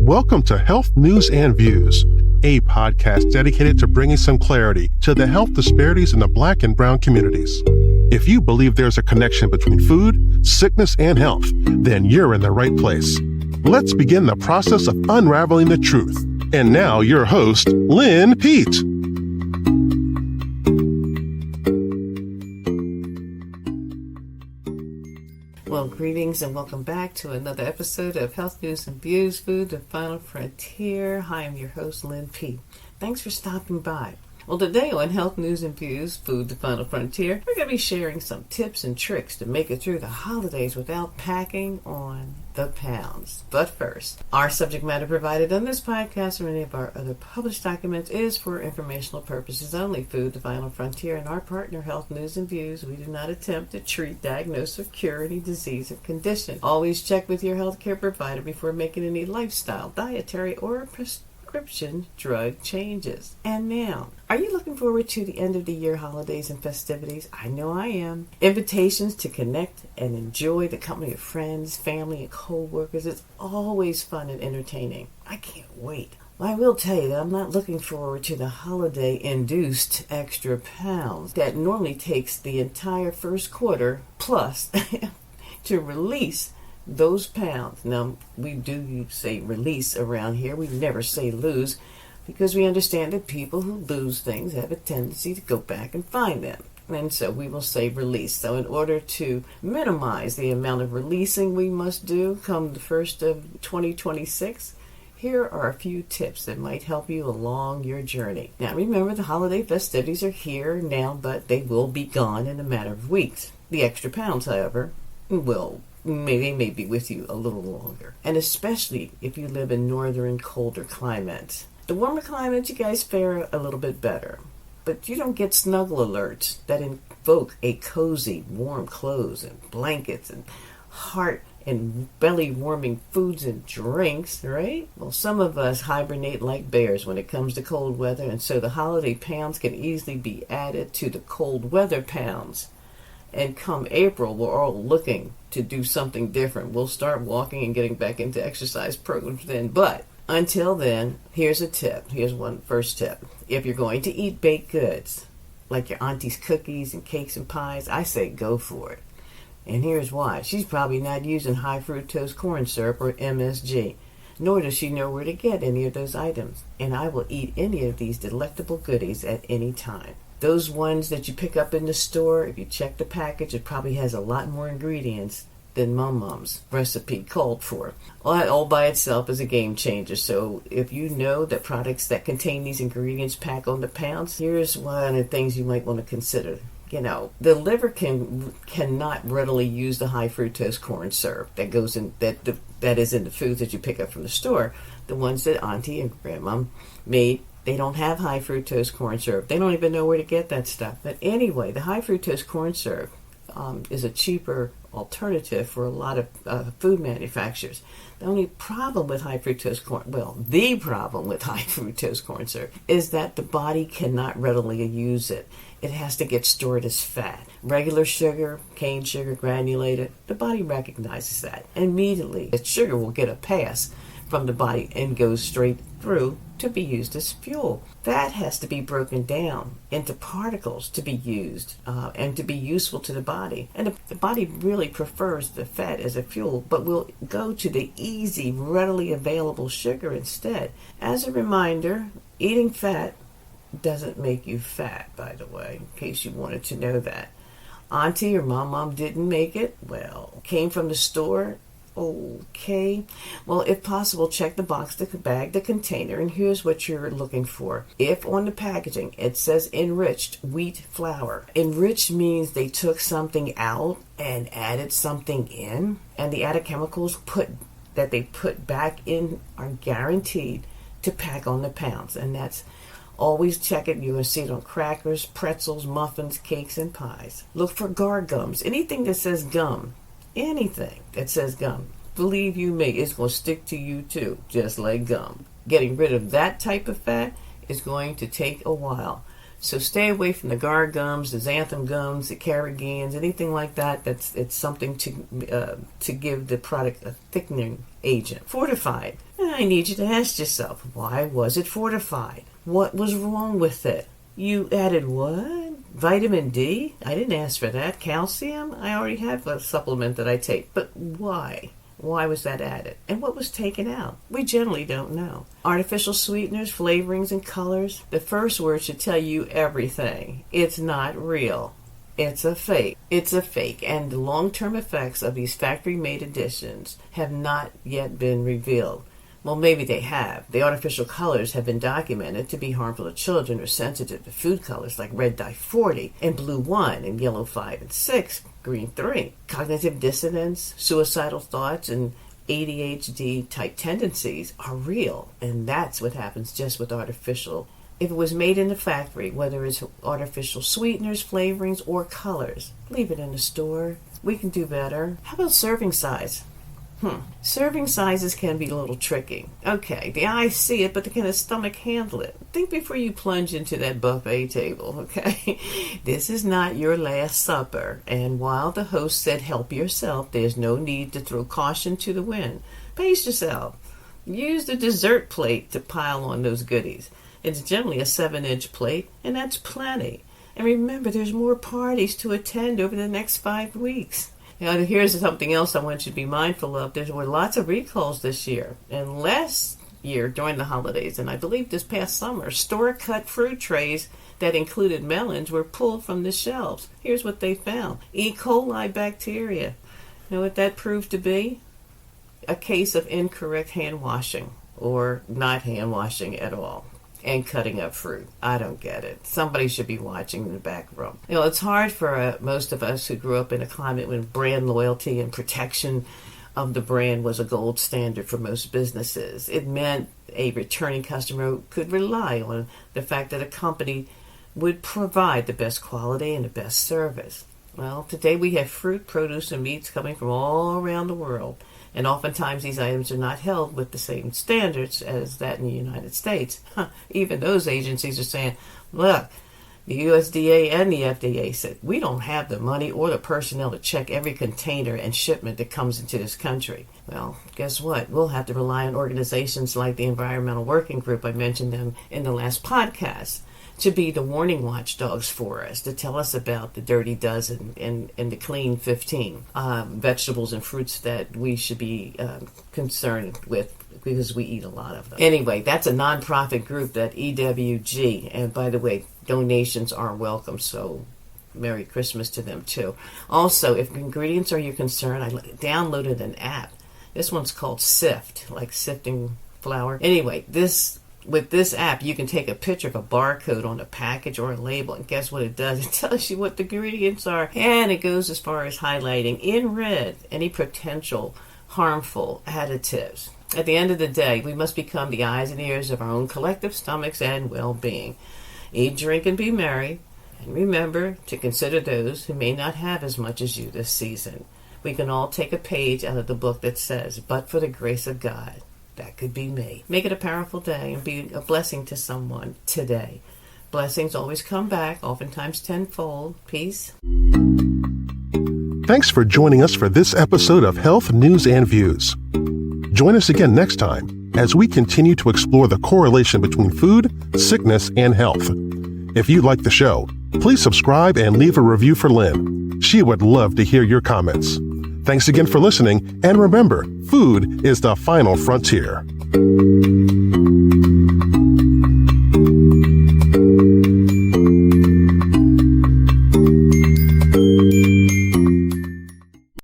Welcome to Health News and Views, a podcast dedicated to bringing some clarity to the health disparities in the Black and Brown communities. If you believe there's a connection between food, sickness, and health, then you're in the right place. Let's begin the process of unraveling the truth. And now your host, Lynn Pete. Well, greetings and welcome back to another episode of Health News and Views, Food, the Final Frontier. Hi, I'm your host, Lynn Pete. Thanks for stopping by. Well, today on Health News and Views, Food, the Final Frontier, we're going to be sharing some tips and tricks to make it through the holidays without packing on the pounds. But first, our subject matter provided on this podcast or any of our other published documents is for informational purposes only. Food, the Final Frontier, and our partner, Health News and Views, we do not attempt to treat, diagnose, or cure any disease or condition. Always check with your healthcare provider before making any lifestyle, dietary, or prescription drug changes. And now, are you looking forward to the end of the year holidays and festivities? I know I am. Invitations to connect and enjoy the company of friends, family, and co-workers is always fun and entertaining. I can't wait. Well, I will tell you that I'm not looking forward to the holiday-induced extra pounds that normally takes the entire first quarter plus to release those pounds. Now, we do say release around here. We never say lose because we understand that people who lose things have a tendency to go back and find them. And so we will say release. So in order to minimize the amount of releasing we must do come the first of 2026, here are a few tips that might help you along your journey. Now, remember, the holiday festivities are here now, but they will be gone in a matter of weeks. The extra pounds, however, they may be with you a little longer, and especially if you live in northern, colder climates. The warmer climates, you guys fare a little bit better, but you don't get snuggle alerts that invoke a cozy, warm clothes and blankets and heart and belly-warming foods and drinks, right? Well, some of us hibernate like bears when it comes to cold weather, and so the holiday pounds can easily be added to the cold weather pounds. And come April, we're all looking to do something different. We'll start walking and getting back into exercise programs then. But until then, here's a tip. Here's one first tip. If you're going to eat baked goods, like your auntie's cookies and cakes and pies, I say go for it. And here's why. She's probably not using high fructose corn syrup or MSG, nor does she know where to get any of those items. And I will eat any of these delectable goodies at any time. Those ones that you pick up in the store, if you check the package, it probably has a lot more ingredients than Mom's recipe called for. Well, that all by itself is a game changer. So if you know that products that contain these ingredients pack on the pounds, here's one of the things you might want to consider. You know, the liver cannot readily use the high fructose corn syrup that goes in that is in the foods that you pick up from the store. The ones that Auntie and Grandma made, they don't have high fructose corn syrup. They don't even know where to get that stuff. But anyway, the high fructose corn syrup is a cheaper alternative for a lot of food manufacturers. The only problem with high fructose corn syrup is that the body cannot readily use it. It has to get stored as fat. Regular sugar, cane sugar, granulated, the body recognizes that. Immediately, the sugar will get a pass from the body and goes straight through to be used as fuel. Fat has to be broken down into particles to be used and to be useful to the body. And the body really prefers the fat as a fuel, but will go to the easy, readily available sugar instead. As a reminder, eating fat doesn't make you fat, by the way, in case you wanted to know that. Auntie or Mom didn't make it, well, came from the store. Okay. Well, if possible, check the box, the bag, the container, and here's what you're looking for. If on the packaging it says enriched wheat flour, enriched means they took something out and added something in, and the added chemicals that they put back in are guaranteed to pack on the pounds, and that's always check it. You're going to see it on crackers, pretzels, muffins, cakes, and pies. Look for guar gums. Anything that says gum. Anything that says gum, believe you me, it's going to stick to you too, just like gum. Getting rid of that type of fat is going to take a while. So stay away from the guar gums, the xanthan gums, the carrageenans, anything like that. It's something to give the product a thickening agent. Fortified. I need you to ask yourself, why was it fortified? What was wrong with it? You added what? Vitamin D? I didn't ask for that. Calcium? I already have a supplement that I take. But why? Why was that added? And what was taken out? We generally don't know. Artificial sweeteners, flavorings, and colors. The first word should tell you everything. It's not real. It's a fake. It's a fake. And the long-term effects of these factory-made additions have not yet been revealed. Well, maybe they have. The artificial colors have been documented to be harmful to children who are sensitive to food colors like red dye 40 and blue 1 and yellow 5 and 6, green 3. Cognitive dissonance, suicidal thoughts, and ADHD type tendencies are real, and that's what happens just with artificial. If it was made in the factory, whether it's artificial sweeteners, flavorings, or colors, leave it in the store. We can do better. How about serving size? Serving sizes can be a little tricky. Okay, the eyes see it, but can the stomach handle it? Think before you plunge into that buffet table, okay? This is not your last supper, and while the host said help yourself, there's no need to throw caution to the wind. Pace yourself. Use the dessert plate to pile on those goodies. It's generally a 7-inch plate, and that's plenty. And remember, there's more parties to attend over the next 5 weeks. Now, here's something else I want you to be mindful of. There were lots of recalls this year. And last year, during the holidays, and I believe this past summer, store-cut fruit trays that included melons were pulled from the shelves. Here's what they found. E. coli bacteria. You know what that proved to be? A case of incorrect hand washing, or not hand washing at all, and cutting up fruit. I don't get it. Somebody should be watching in the back room. You know, it's hard for most of us who grew up in a climate when brand loyalty and protection of the brand was a gold standard for most businesses. It meant a returning customer could rely on the fact that a company would provide the best quality and the best service. Well, today we have fruit, produce, and meats coming from all around the world. And oftentimes these items are not held with the same standards as that in the United States. Even those agencies are saying, look, the USDA and the FDA said, we don't have the money or the personnel to check every container and shipment that comes into this country. Well, guess what? We'll have to rely on organizations like the Environmental Working Group, I mentioned them in the last podcast, to be the warning watchdogs for us, to tell us about the dirty dozen and the clean 15 vegetables and fruits that we should be concerned with because we eat a lot of them. Anyway, that's a nonprofit group, that EWG. And by the way, donations are welcome, so Merry Christmas to them too. Also, if ingredients are your concern, I downloaded an app. This one's called Sift, like sifting flour. Anyway, with this app, you can take a picture of a barcode on a package or a label, and guess what it does? It tells you what the ingredients are, and it goes as far as highlighting in red any potential harmful additives. At the end of the day, we must become the eyes and ears of our own collective stomachs and well-being. Eat, drink, and be merry, and remember to consider those who may not have as much as you this season. We can all take a page out of the book that says, but for the grace of God. That could be me. Make it a powerful day and be a blessing to someone today. Blessings always come back, oftentimes tenfold. Peace. Thanks for joining us for this episode of Health News and Views. Join us again next time as we continue to explore the correlation between food, sickness, and health. If you like the show, please subscribe and leave a review for Lynn. She would love to hear your comments. Thanks again for listening, and remember, food is the final frontier.